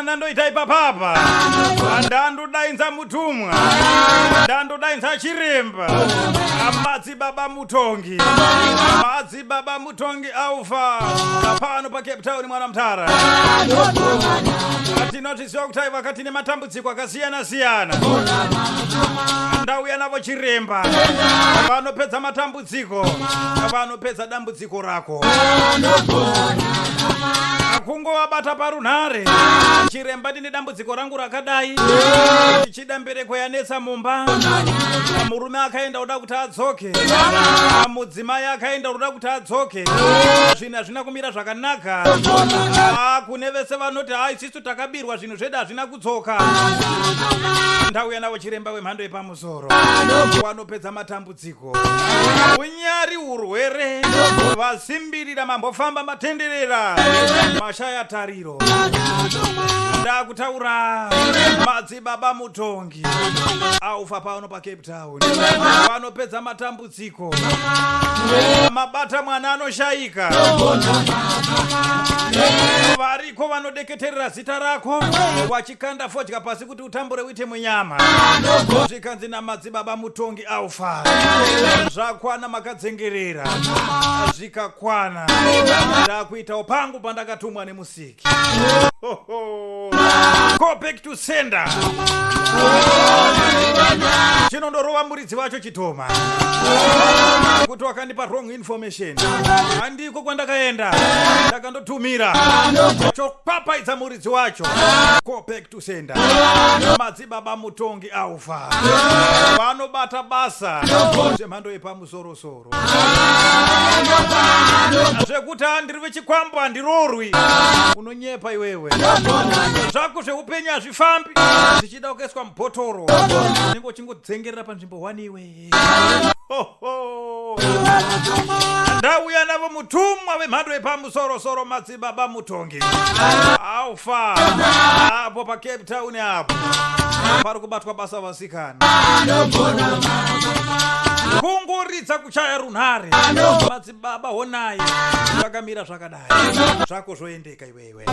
ndandoita ipapapa ndandodainza mutumwa ndandodainza chiremba madzibaba mutongi madzibaba mutongi aufa pano pa Cape Town mwana mtara atinotiziwa kuti vakati nematambudziko akasiyana siyana ndauya navo chiremba vanopedza matambudziko vanopedza dambudziko rako kungowabata parunhare chiremba ndine dambudziko rangu rakadai ndichida mbereko yanetsa mumba murume akaenda kuda kuti adzoke mudzimai akaenda kuda kuti adzoke zvinhu hazvina kumira zvakanaka kune vese vanoti hai isisu takabirwa zvinhu zvedu hazvina kudzoka ndauya navo chiremba wemhando yepamusoro vanopedza matambudziko unyari urwere vasimbirira mambofamba matenderera mashaya tariro ndakutaura madzibaba mutongi aufa pano pa Cape Town vanopedza matambudziko mabata mwana anoshayika variko vanodeketerera zita rako wachikanda fodya pasi kuti utambure uite munyama zvikanzi namadzibaba mutongi aufa zvakwana makadzengerera zvikakwana ndakuitawo pangu pandakatumwa nemusiki go back to sender chinondorova muridzi wacho chitoma kuti wakandipa wrong information handiko kwandakaenda ndakandotumira chopapaidza muridzi wacho go back to sender madzibaba mutongi aufa vanobata basa zvemhando yepamusorosoro zvekuti handiri vechikwambo handirorwi unonyepa iwewe zvako zveupenyu hazvifambi zvichida kukaiswa mubhotoro unenge uchingodzengerera panzvimbo 1 iwe ndauya navo mutumwa wemhando yepamusorosoro madzibaba mutongi aufa apo pa Cape Town apo pari kubatwa basa vasikana kungoridza kuchaya runhare madzibaba honai zvakamira zvakadai zvako zvoendeka iwewe